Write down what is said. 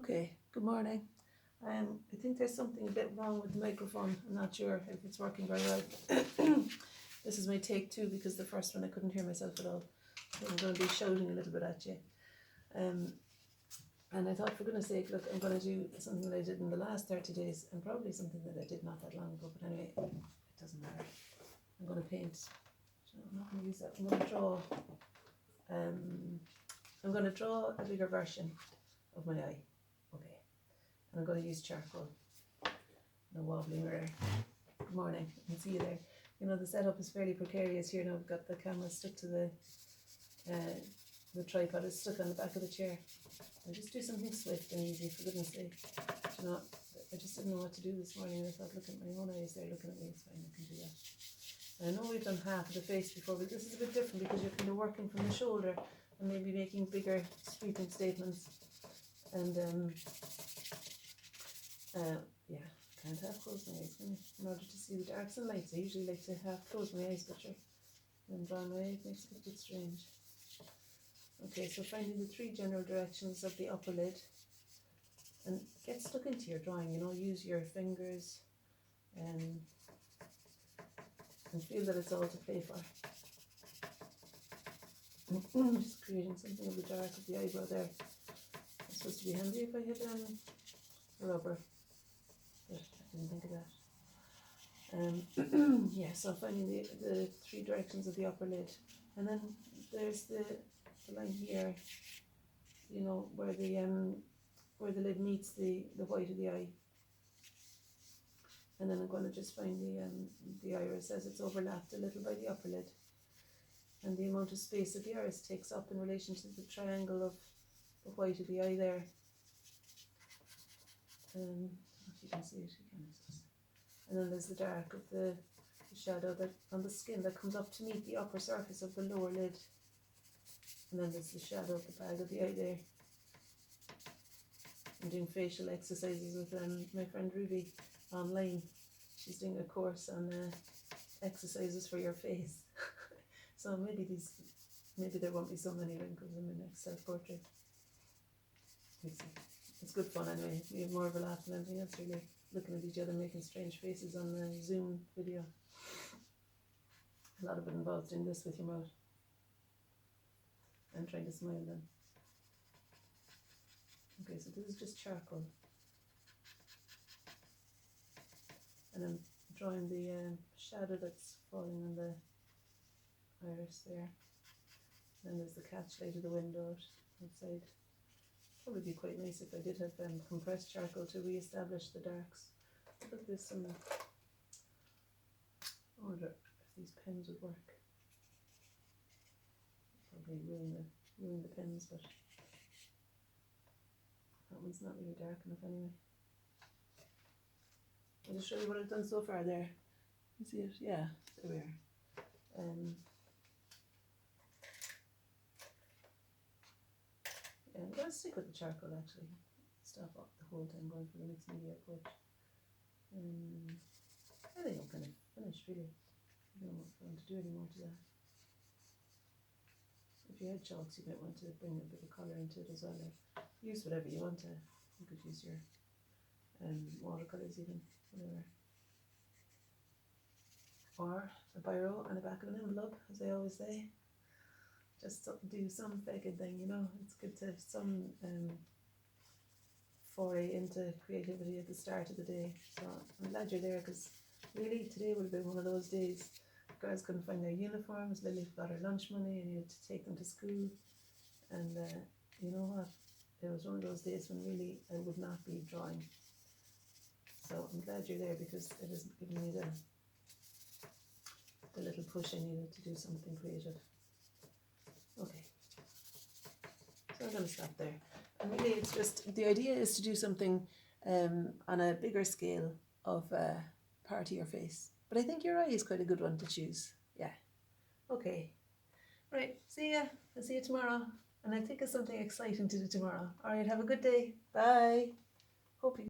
Okay, good morning. I think there's something a bit wrong with the microphone. I'm not sure if it's working very well. This is my take two because the first one I couldn't hear myself at all. So I'm going to be shouting a little bit at you. And I thought, for goodness sake, look, I'm going to do something that I did in the last 30 days and probably something that I did not that long ago. But anyway, it doesn't matter. I'm going to paint. So I'm not going to use that. I'm going to draw. I'm going to draw a bigger version of my eye. Okay. And I'm going to use charcoal. No wobbling there. Good morning. I can see you there. You know, the setup is fairly precarious here now. I've got the camera stuck to the tripod is stuck on the back of the chair. I'll just do something swift and easy, for goodness sake. You know, I just didn't know what to do this morning. I thought, look at my own eyes there looking at me. It's fine, I can do that. I know we've done half of the face before, but this is a bit different because you're kind of working from the shoulder and maybe making bigger sweeping statements. And yeah, can't have closed my eyes, can you? In order to see the darks and lights, I usually like to have closed my eyes, but sure, when drawing my eye, it makes it a bit strange. Okay, so finding the three general directions of the upper lid, and get stuck into your drawing, you know, use your fingers and feel that it's all to play for. Just creating something of the dark of the eyebrow there. It's supposed to be handy if I had a rubber, but I didn't think of that. Yeah, so finding the three directions of the upper lid, and then there's the line here, you know, where the lid meets the white of the eye. And then I'm going to just find the iris as it's overlapped a little by the upper lid. And the amount of space that the iris takes up in relation to the triangle of the white of the eye there. If you can see it, you can. And then there's the dark of the shadow that on the skin that comes up to meet the upper surface of the lower lid. And then there's the shadow of the bag of the eye there. I'm doing facial exercises with my friend Ruby online. She's doing a course on exercises for your face. So maybe there won't be so many wrinkles in my next self-portrait. It's good fun anyway. We have more of a laugh than anything else, really. Looking at each other making strange faces on the Zoom video. A lot of it involves doing this with your mouth and trying to smile then. Okay, so this is just charcoal. And I'm drawing the shadow that's falling on the iris there. Then there's the catch light of the window outside. Probably be quite nice if I did have compressed charcoal to re-establish the darks. But there's some. I wonder if these pens would work. Probably ruin the pens, but that one's not really dark enough anyway. I'll just show you what I've done so far there. You see it? Yeah, there we are. Yeah, I'm going to stick with the charcoal actually. Stop up the whole time going for the mixed media approach. I think I'm kind of finished really. I don't know what I want to do anymore to that. If you had chalks, you might want to bring a bit of colour into it as well. Use whatever you want to. You could use your watercolours even, whatever. Or a biro and the back of an envelope, as I always say. Just do some feckin' thing, you know. It's good to have some foray into creativity at the start of the day. So I'm glad you're there because really today would have been one of those days. Girls couldn't find their uniforms, Lily got her lunch money, I needed to take them to school. And you know what? It was one of those days when really I would not be drawing. So I'm glad you're there because it has given me the little push I needed to do something creative. Okay, so I'm going to stop there. And really it's just, the idea is to do something on a bigger scale of part of your face. But I think your eye is quite a good one to choose. Yeah. Okay. Right, see ya. I'll see you tomorrow. And I think of something exciting to do tomorrow. Alright, have a good day. Bye. Hope you